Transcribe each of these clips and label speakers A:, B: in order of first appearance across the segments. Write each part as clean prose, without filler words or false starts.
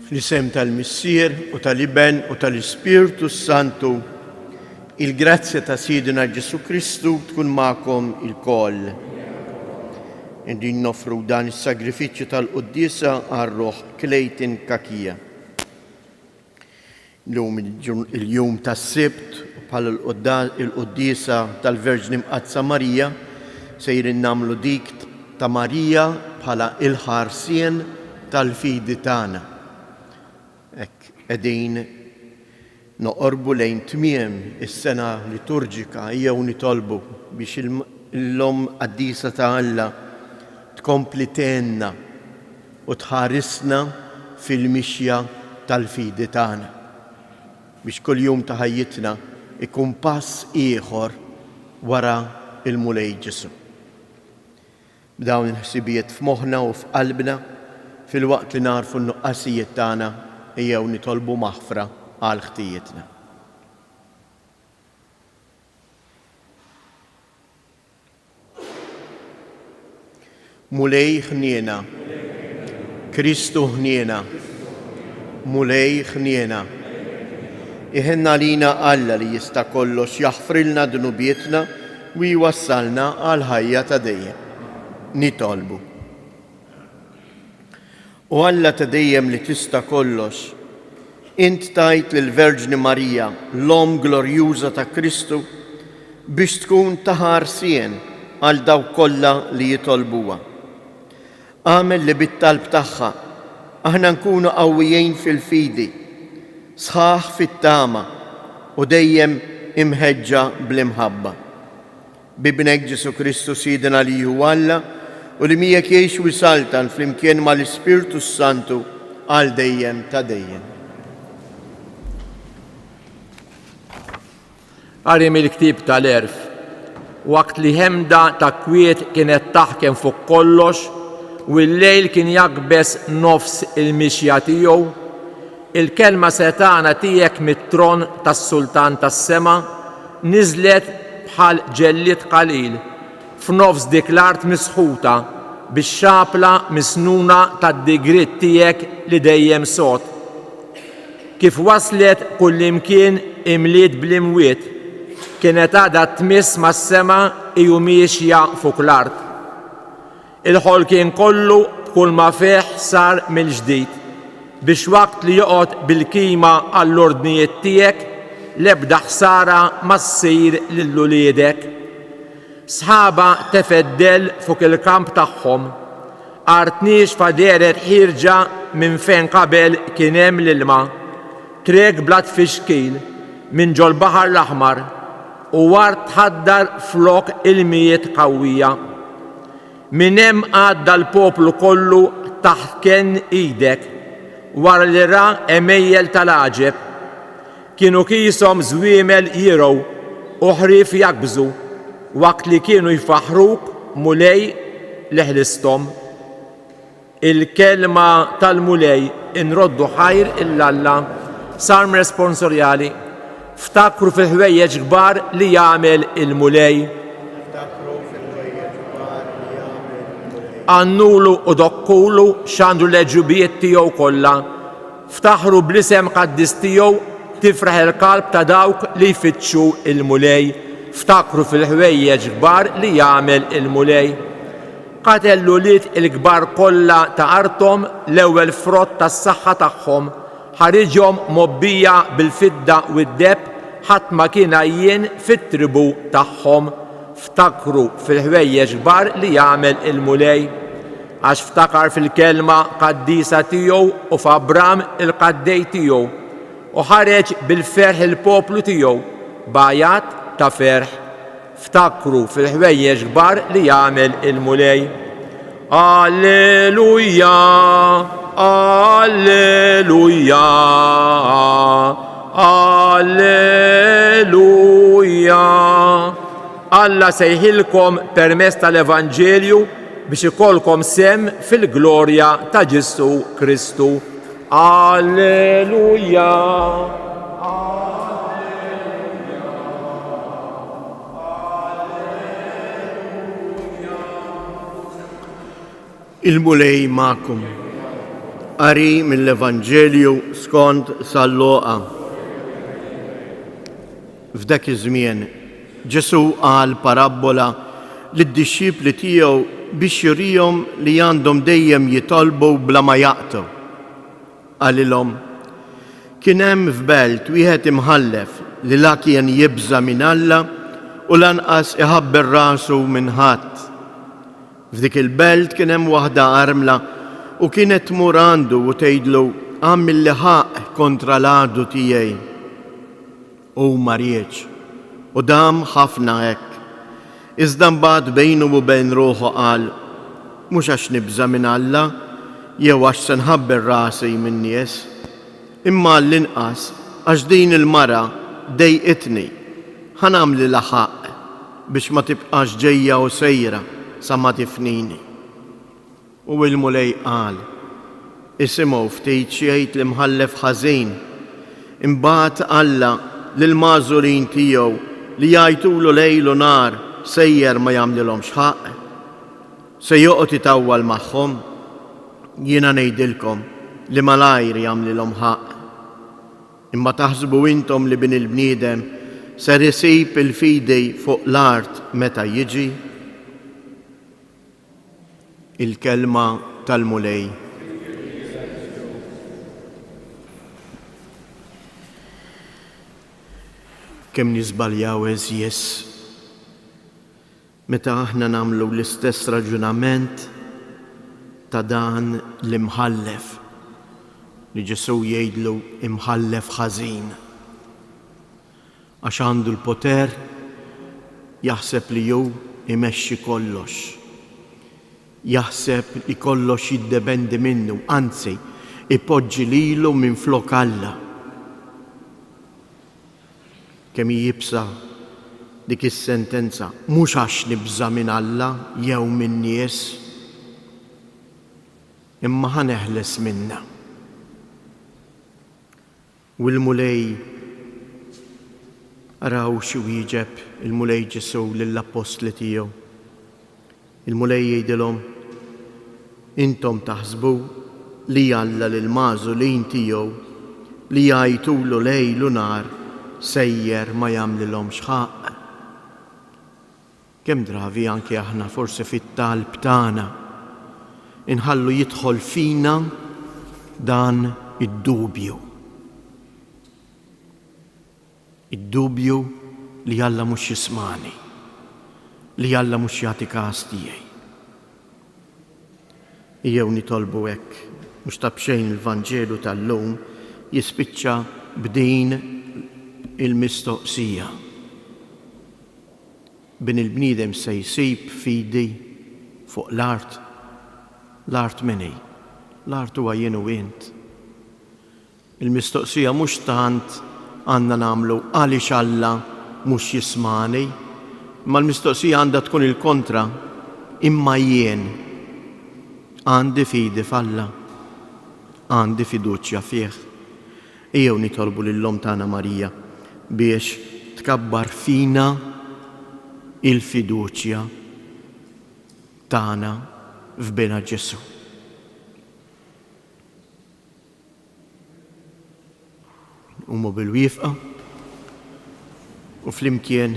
A: Fl-isem tal-Missier u tal-Iben u tal-Ispirtu Santu, il-grazzja ta' Sidina Ġesu Kristu tkun magħkom il-koll. Din nofru dan is-sagrifiċċju tal-Qudiesa għar-Roħ Klejtin Kakija. Il-jum tas-Sibt bħala il-Qudiesa tal-Verġni Mqazza Marija sejrin nagħmlu dik ta' Marija bħala il-ħarsien tal-fidi tagħna. Qegħdin noqorbu lejn tmiem is-sena liturġika jew nitolbu biex l-Om Qaddisa ta' Alla tkompli tenna u tħarisna fil-mixja tal-fidi tagħna biex kuljum ta' ħajjitna ikun pass ieħor wara il-mulej Ġesu. B'dawn il-ħsibijiet f'moħħna u f'qalbna fil-waqt li narfu n-nuqqasijiet tagħna jew nitolbu maħfra għal ħtijietna. Mulej ħniena, Kristu ħniena, mulej ħniena. Iħenna lina Alla li jista' kollox jaħfrilna dnubietna u jwassalna għal ħajja ta' dejjem. Nitolbu. U Alla ta' dejjem li tista' kollox, int tajt lill-Verġni Marija, l-Om glorjuża ta' Kristu, biex tkun ta' ħarsien għal dawk kollha li jitolbuha. Għamel li bit-talb tagħha aħna nkunu qawwijin fil-fidi, sħaħ fit-tama u dejjem imħeġġa bl-imħabba. Bibnek Ġesu Kristu Sidina li hu Alla u li miegħek jgħix u jsaltan flimkien mal-Ispirtu Santu għal dejjem ta' dejjem.
B: Qarim il-ktieb tal-Erf, waqt li ħemda ta' kwiet kienet taħkem fuq kollox u l-lejl kien jakbes nofs il-mixja tiegħu, il-kelma setana tiegħek mit-tron tas-Sultan tas-sema niżlet bħal ġellied qalil f'nofs dik l-art misħuta bix-xapla misnuna tad-digritt tiegħek li dejjem sod. Kif waslet kullimkien imliet bl-imwiet, kienet għadha tmiss mas-sema u miexja fuq l-art. Il-ħolkien kollu b'kull ma fih sar mill-ġdid biex waqt li joqgħod bil-kima għall-ordnijiet tiegħek l-ebda ħsara ma ssir lil uliedek. Sħaba tefeddel fuq il-kamp tagħhom, artniex faderet ħirġa minn fejn qabel kien hemm l-ilma, trek blat fixkil minn ġol Baħar l-Aħmar u wart tħaddar flok ilmijiet qawwija. Minn hemm għadda l-poplu kollu taħt kenn idek wara li ra emejjel tal-għaġeb. Kienu kieshom żwiemel jirgħu u ħrief jakbżu waqt li kienu jfaħruk mulej li ħlisthom. Il-kelma tal-mulej inroddu ħajr il-Alla sarm responsorjali. Ftakru fil-ħwejjeġ kbar li jagħmel il-mulej. Għannulu u dokkulu x'għandu l-leġubijiet tiegħu kollha. Ftaħru bl-isem qaddis tiegħu tifraħ il-qalb ta' dawk li jfittxu il-mulej. Ftakru fil-ħwejjeġ kbar li jagħmel il-mulej. Qatellu liet il-kbar kollha ta' artom l-ewwel frott tas-saħħa tagħhom, ħariġhom mobbija bil-fidda u d-deb ħadd ma kien għajjien fit-tribu tagħhom. Ftakru fil-ħwejjeġ kbar li jagħmel il-mulej. Għax ftakar fil-kelma qaddisa tiegħu u f'Abram il-qaddej tiegħu u ħareġ bil-ferħ il-poplu tiegħu bajat ta' ferħ. Ftakru fil-ħwejjeġ kbar li jagħmel il-mulej. Alleluja, alleluja, alleluja. Alla sejħilkom permezz tal-Evanġelju biex ikolkom sem fil-glorja ta' Ġesu Kristu. Alleluja.
A: Il-mulej magħkom. Qari mill-Evanġelju skont San-Luqa. F'dak iż-żmien Ġesu qal parabbola lid-dixxipli tiegħu biex jurihom li għandhom dejjem jitolbu bla ma jaqtu. Qalilhom: kien hemm f'belt wieħed imħallef li la kien jibża minn Alla u lanqas iħabber rasu minn ħadd. F'dik il-belt kien hemm waħda armla u kienet tmur għandu u tgħidlu: għamilli ħaq kontra l-għadu tiegħi. U ma rridx u dam ħafna hekk. Iżda mbagħad bejnu u bejn ruħu qal: mhux għax nibża minn Alla jew għax se nħabber rasi minn nies, imma l-inqas għax din il-mara dejqitni ħanamli ħaq biex ma tibqax ġejja u sejra sa ma tifnini. U l-mulej qal: isimgħu ftit xi jgħid l-imħallef ħażin, imbagħad Alla lill-magħżulin tiegħu li jgħidulu lejl u nar sejjer ma jagħmlilhomx ħaq. Se joqgħod itawwal magħhom, jiena ngħidilkom li malajr jagħmlilhom ħaq. Imma taħsbu intom li bin il-bniedem ser isib il-fidej fuq l-art meta jiġi? Il-kelma tal-mulej. Kemm niżbaljaw eżjes meta aħna nagħmlu l-istess raġunament ta' dan l-imħallef li Ġesu jgħidlu imħallef ħażin. Għax għandu l-poter jaħseb li hu imexxi kollox. Jaħseb li kollox jiddependi minnu, anzi ipoġġi lilu minflok Alla. Kemm jibsa dik is-sentenza mhux għax nibża minn Alla jew minn nies, imma ħaneħles minnha. U l-mulej araw xi wieġeb il-mulej Ġesu lill-apostli tiegħu. Il-mulej jgħidilhom: intom taħsbu li Alla lill-magħżulin tiegħu li jgħidulu lejl u nar sejjer ma jagħmlilhomx ħaq. Kemm drabi anke aħna forsi fit-talb tagħna inħallu jidħol fina dan id-dubju. Id-dubju li Alla mhux jismani, li Alla mhux jagħti każ tiegħi. Jew nitolbu hekk, mhux ta' bxejn il-Vanġelu tal-lum jispiċċa b'din il-mistoqsija. Bin il-bniedem se jsib fidi fuq l-art. L-art minni, l-art huwa jien u int. Il-mistoqsija mhux tant għandna nagħmlu għaliex Alla mhux jismani, ma l-mistoqsija għandha tkun il-kontra: imma jien għandi fidi f'Alla, għandi fiduċja fih. Ejjew nitolbu lill-Om tagħna Marija biex tkabbar fina il-fiduċja tagħna f'bena Ġesu. Umu bil-wifqa u flimkien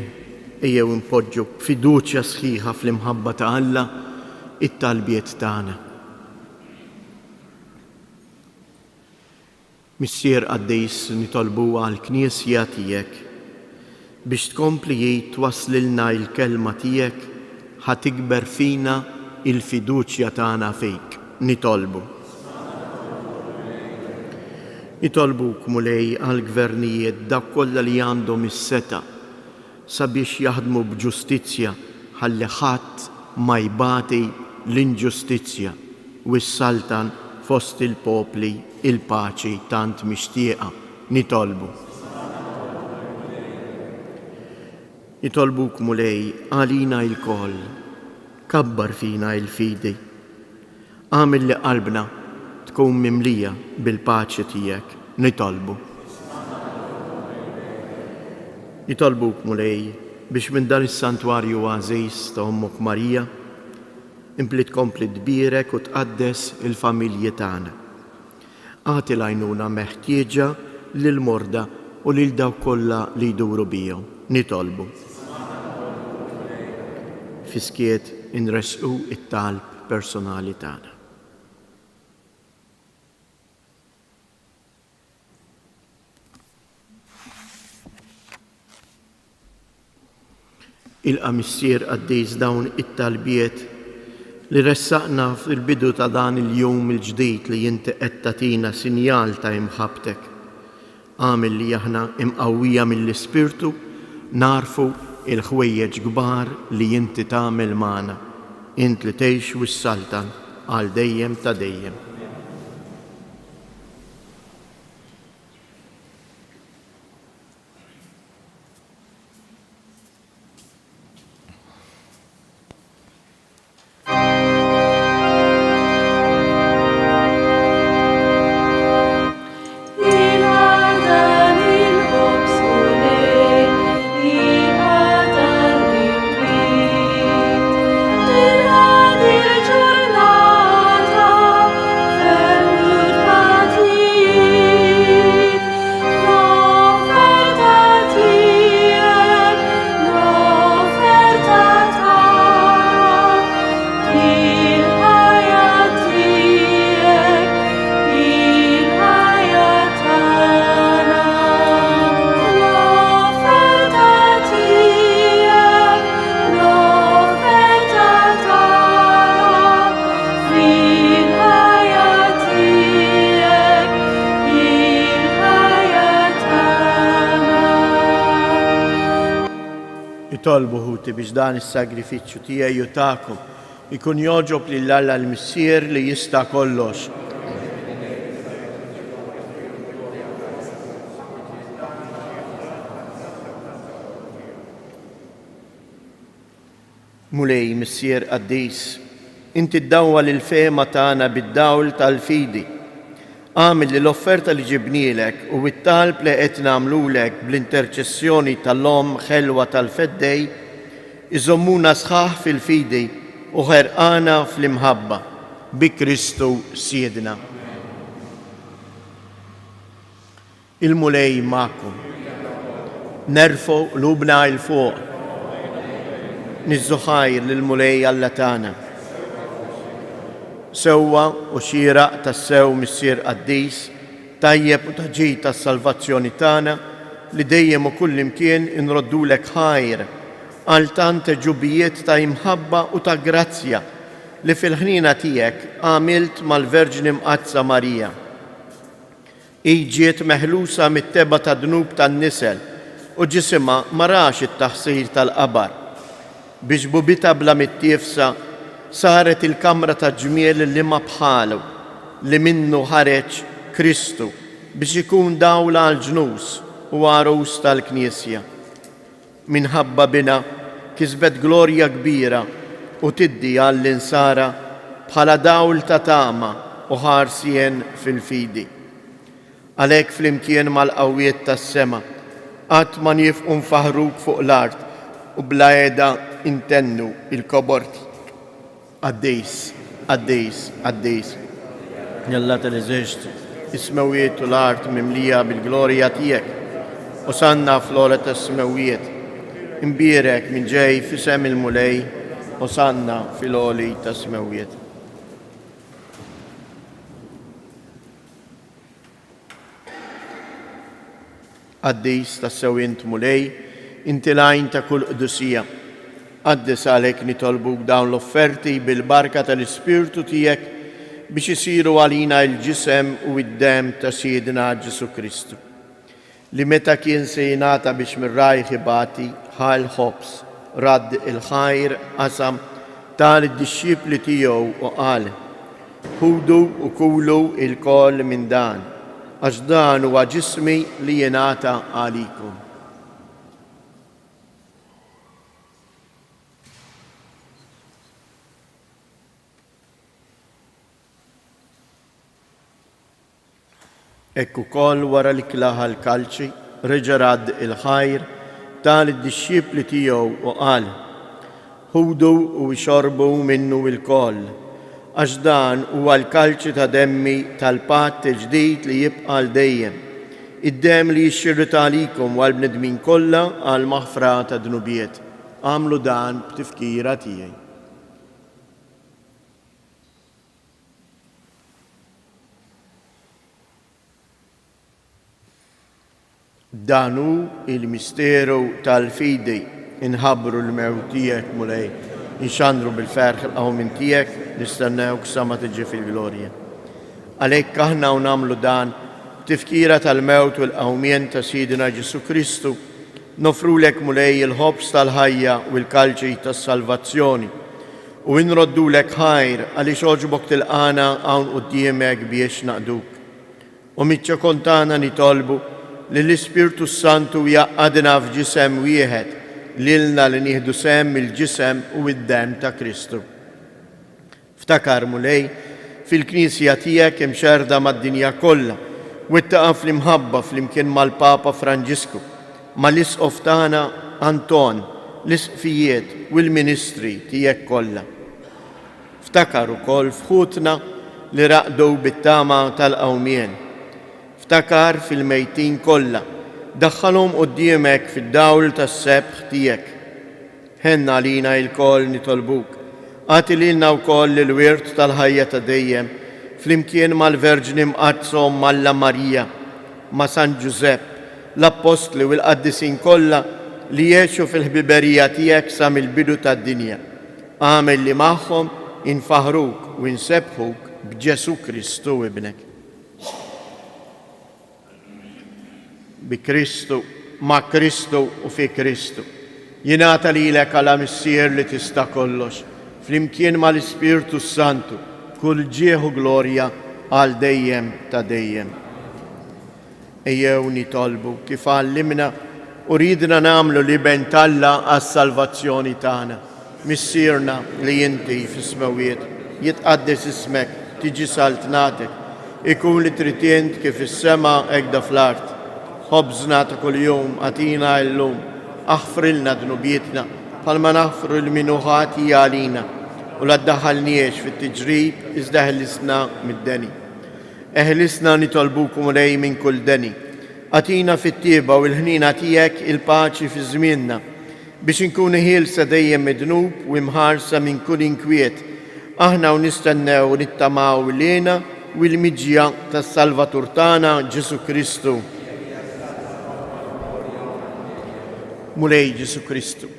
A: ejjew impoġġu fiduċja sħiħa fl-imħabba ta' Alla it-talbiet tagħna. Missier Qaddejs nitolbu għall-Knisja tiegħek biex tkompli twaslilna l-kelma tiegħek ħatikber fina il-fiduċja tagħna fik. Nitolbu. Nitolbuk mulej għall-gvernijiet dak kollha li għandhom is-seta sabiex jaħdmu b'ġustizzja ħalli ħadd ma jbati l-inġustizzja u s-saltan fost il-popli il-paċi tant mixtieqa. Nitolbu. Nitolbuk mulej għalina il-koll, kabbar fina il-fidi, għamil li qalbna tkun mimlija bil-paċi tiegħek. Nitolbu. Nitolbuk mulej biex minn dan is-santwarju għażiż ta' Ommok Marija impli tkompli tbierek u tqaddes il-familji tagħna. Għati l-għajnuna meħtieġa lil-morda u lil daw kollha li jduru bihom. Nitolbu. Fiskiet inresqu it-talb personali tagħna. Il-qamissier għaddejs dawn it-talbiet li ressaqna fil-bidu ta' dan il-jum il-ġdid li jinti qed tagħtina sinjal ta' imħabtek. Għamil li aħna imqawwija mill-Ispirtu narfu il-ħwejjeġ kbar li jinti tagħmel magħna. Int li tgħix wis-saltan għal dejjem ta' dejjem. Tolbu ħuti biex dan is-sagrifiċċju tiegħi tagħkom ikun joġob lill-Alla l-Missier li jista' kollox. Mulej Missier Qaddis, inti ddawwa lill-fehma tagħna bid-dawl tal-fidi. Għamil li l-offerta li ġibnielek u it-talb li qed nagħmlulek bl-interċessjoni tal-Om ħelwa tal-Feddej iżommuna sħaħ fil-fidi u ħerqana fl-imħabba bi Kristu Siedna. Il-mulej magħkom. Nerfu lubna il fuq. Nizzuħajr lill-mulej Alla tagħna. Sewwa u xieraq tas-sew Missier Qaddis, tajjeb u taġġid tas-salvazzjoni tagħna li dejjem u kull imkien inroddulek ħajr għal tant ġubijiet ta' imħabba u ta' grazzja li fil-ħnina tiegħek għamilt mal-Verġni Mqazza Marija. Ġiet meħlusa mit-teba ta' dnub tan-nisel u ġisimha ma rax it-taħsir tal-qabar biex bubita bla mittiefsa saret il-kamra ta' ġmiel li ma bħalu li minnu ħareġ Kristu biex ikun dawla għal-ġnus u għarus tal-Knisja. Minħabba bina kisbet glorja kbira u tiddi għall-insara bħala dawl ta' tama u ħarsien fil-fidi. Għalhekk flimkien mal-qawwiet tas-sema qatt ma nifqu nfaħruk fuq l-art u bla qiegħda intennu il-koborti. Qaddis, Qaddis, Qaddis. Jalla tal-eżeġt, is-smewiet u l-art mimlija bil-glorja tiegħek. Osanna fl-ola tas-smewiet. Imbierek minn ġej fisem il-mulej, osanna fil-oli tas-smewiet. Qaddis tas-sewint mulej, inti lajn ta' kull qdusija. Qaddis għalhekk nitolbuk dawn l-offerti bil-barka tal-Ispirtu tiegħek biex isiru għalina l-ġisem u d-dem ta' Siedna Ġesu Kristu. Li meta kien se jingħata biex mir-rajħ ibati ħal ħobs, radd il-ħajr qasam tal-disċipli tiegħu u qal: ħudu u kulu il-koll minn dan, għax dan huwa ġismi li jingħata għalikom. Ekku koll wara li klaħa l-kalċi, reġa' radd il-ħajr tal-disċipli tiegħu u qal: ħudu u xorbu minnu il-koll, għax dan huwa l-kalċi ta' demmi tal-patt il-ġdid li jibqa' l dejjem. Id-dem li jixxirrita għalikom u għal-bnedmin kollha għal maħfra ta' dnubiet. Għamlu dan b'tifkira tiegħi. Danu il-misteru tal-fidi inħabru l-mewt tiegħek mulej, inxandru bil-ferħ il-qawmin tiegħek nistennewk sa ma tiġi fil-glorja. Għalhekk aħna u nagħmlu dan tifkira tal-mewt u l-qawmien ta' Sidina Ġesu Kristu, nofrulek mulej il-ħobs tal-ħajja u l-kalċi tas-salvazzjoni u nroddulek ħajr għaliex oġbok tilqana hawn quddiemek biex naqduk. U miċċa kontana nitolbu li l-Ispirtu Santu jaqqadna f'ġisem wieħed lilna li nieħdu sem il-ġisem u id-dem ta' Kristu. Ftakar mulej fil-Knisja tiegħek imxerda mad-dinja kollha u ittaqa' fl-imħabba flimkien mal-Papa Franġisku, mal-isqof tagħna Anton, l-isqfijiet u l-ministri tiegħek kollha. Ftakar ukoll fħutna li raqdu bit-tama tal-qawmien. Ftakar fil-mejtin kollha, daħħalhom quddiemek fid-dawl tas-sebħ tiegħek. Ħenna lina l-koll nitolbuk, għati lilna wkoll il-wirt tal-ħajja ta' dejjem flimkien mal-Verġni mqazzhom Malla Marija, ma' San Giusepp, l-Apostli u l-Qaddisin kollha li jgħixu fil-ħbiberija tiegħek sa mill-bidu tad-dinja. Għamel li magħhom infaħruk u nsebħuk b'Ġesu Kristu ibnek. Bi Kristu, ma' Kristu u fi Kristu. Jingħata lilek għala missier li tista' kollox, flimkien mal-Ispirtu Santu, kull ġieħu glorja għal dejjem ta' dejjem. Ejjew nitolbu kif għallimna u ridna nagħmlu li bentalla għas-salvazzjoni tagħna. Missierna li inti fis-smawiet, jitqaddes ismek, tiġi saltnatek, ikun li tritient kif is-sema hekk fl-art. Ħobżna ta' kuljum għatina llum, aħfrilna dnubietna bħalma naħfru l-minuħati għalina u la ddaħħalniex fit-tiġrib iżda eħlisna mid-deni. Eħlisna nitolbukum lej minn kull deni. Għatina fit-tieba u l-ħnina tiegħek il-paċi fi żmienna biex inkunu ħielsa dejjem midnub u imħarsa minn kull inkwiet. Aħna u nistennew nittamaw lejna u l-miġja tas-Salvatur tagħna Ġesu Kristu. Mulej Ġesu Kristu,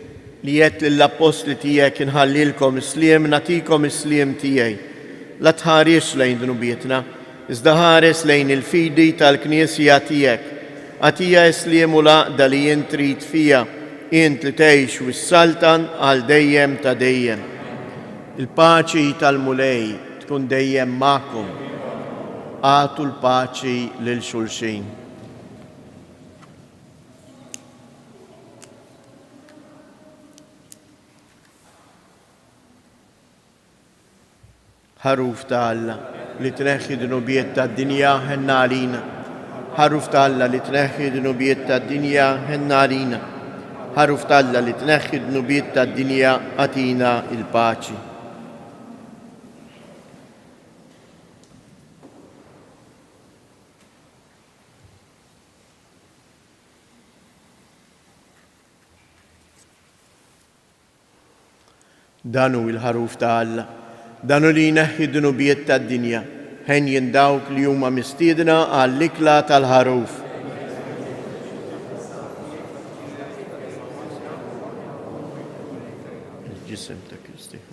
A: li jett lill-apostli tiegħek inħallilkom isliem natikom isliem tiegħi. La tħares lejn dnubietna, iżda ħares lejn il-fidi tal-Knisja tiegħek. Għatija isliem u laqda li jien trid fija, int li tgħix u s-saltan għal dejjem ta' dejjem. Il-paċi tal-mulej tkun dejjem magħkom. Għatu l-paċi lil xulxin. ħaruf ta' Alla li tneħħi dnubiet tad-dinja ħenna għalina. Ħaruf ta' Alla li tneħħi dnubiet tad-dinja ħenna għalina. Ħaruf ta' Alla li tneħħi dnubiet tad-dinja għatina il-paċi. Danu il-ħaruf ta' Alla. Danu li jneħħi dnubiet tad-dinja, ħen jindawk li huma mistiedna għall-ikla tal-ħaruf. Il-ġisem ta' Kristi.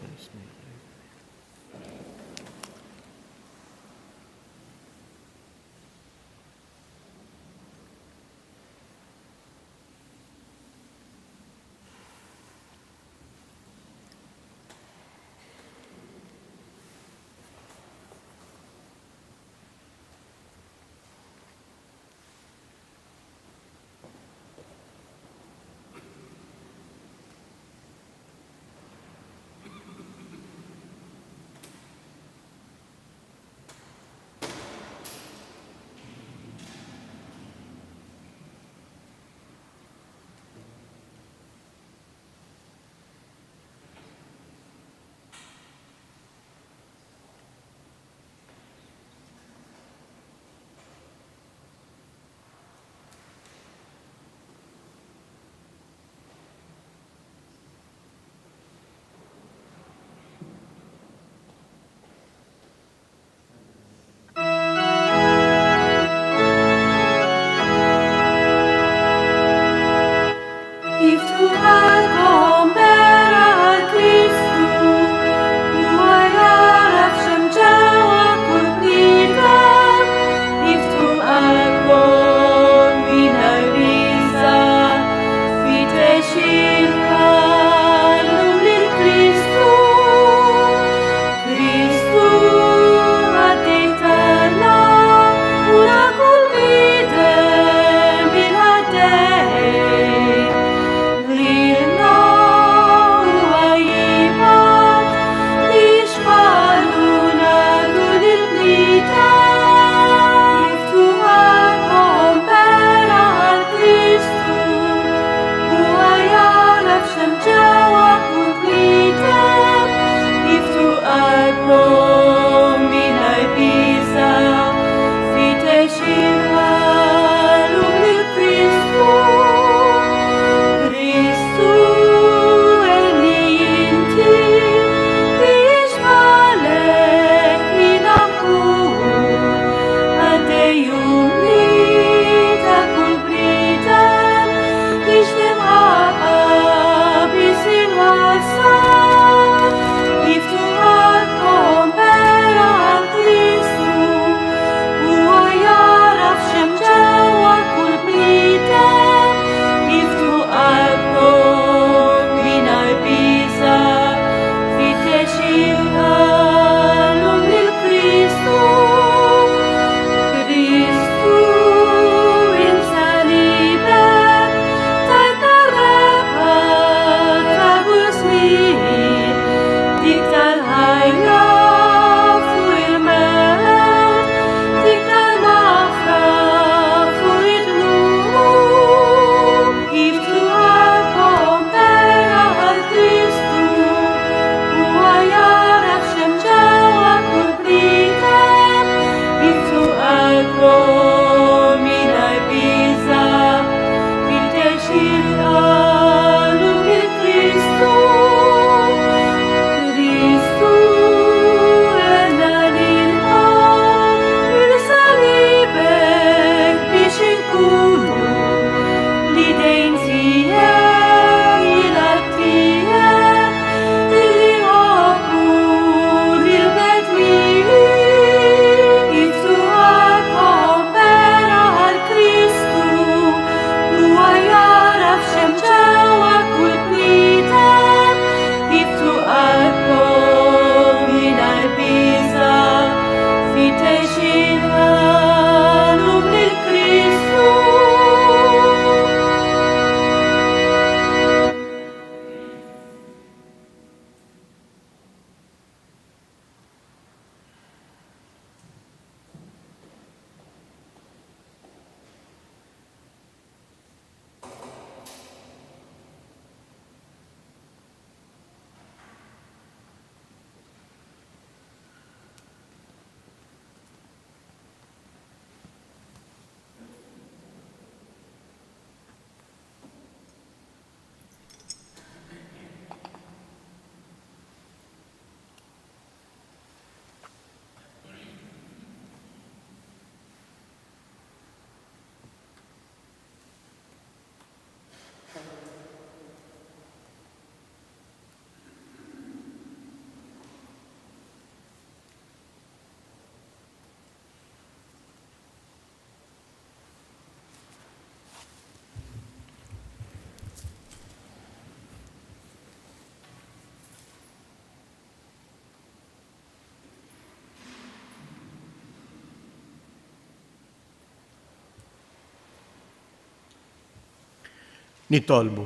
A: Nitolbu.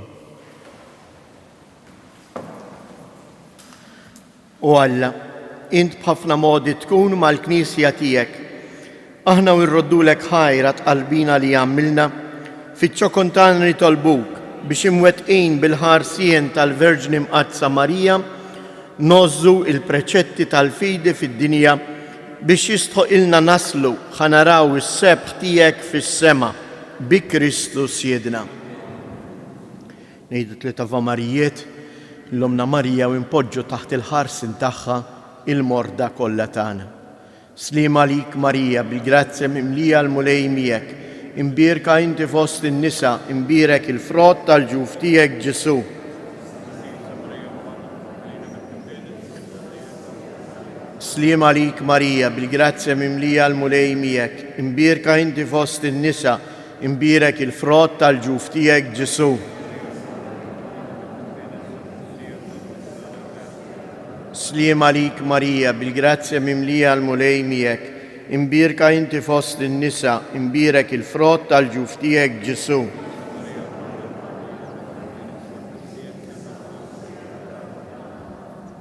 A: U Alla, int b'ħafna modi tkun mal-Knisja tiegħek. Aħna wirroddulek ħajra tqalbina li għamilna, fiċ-ċokontana nitolbuk biex imwettqin bil-ħarsien tal-Verġni Mqadsa Marija nożżu il-preċetti tal-fidi fid-dinja biex jistħoqilna naslu ħanaraw is-sebħ tiegħek fis-sema bi Kristu Sjedna. Ngħidu tliet Avamarijiet l-Omna Marija u impoġġu taħt il-ħarsin tagħha il-morda kollha tagħna. Slim għalik Marija, bil-grazzja mimlija l-mulej miegħek, imbierka inti fost in-nisa, imbierek il-frott tal-ġuf tiegħek Ġesu. Slim għalik Marija, bil-grazzja mimlija l-mulej miegħek, imbierka inti fost in-nisa, imbierek il-frott tal-ġuf tiegħek Ġesu. Slim għalik Marija, bil-grazzja mimlija l-mulej miegħek, imbierka inti fost in-nisa, imbierek il-frott tal-ġuf tiegħek Ġesu.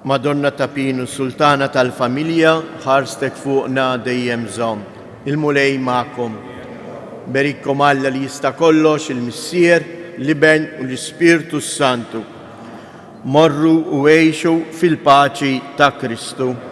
A: Madonna Tapinu, Sultana tal-Familja, ħarstek fuqna dejjem żomm. Il-mulej magħkom. Berikkom Alla li jista' kollox, il-Missier, l-Iben u l-Ispirtu Santu. Morru u għejxu fil-paċi ta' Kristu.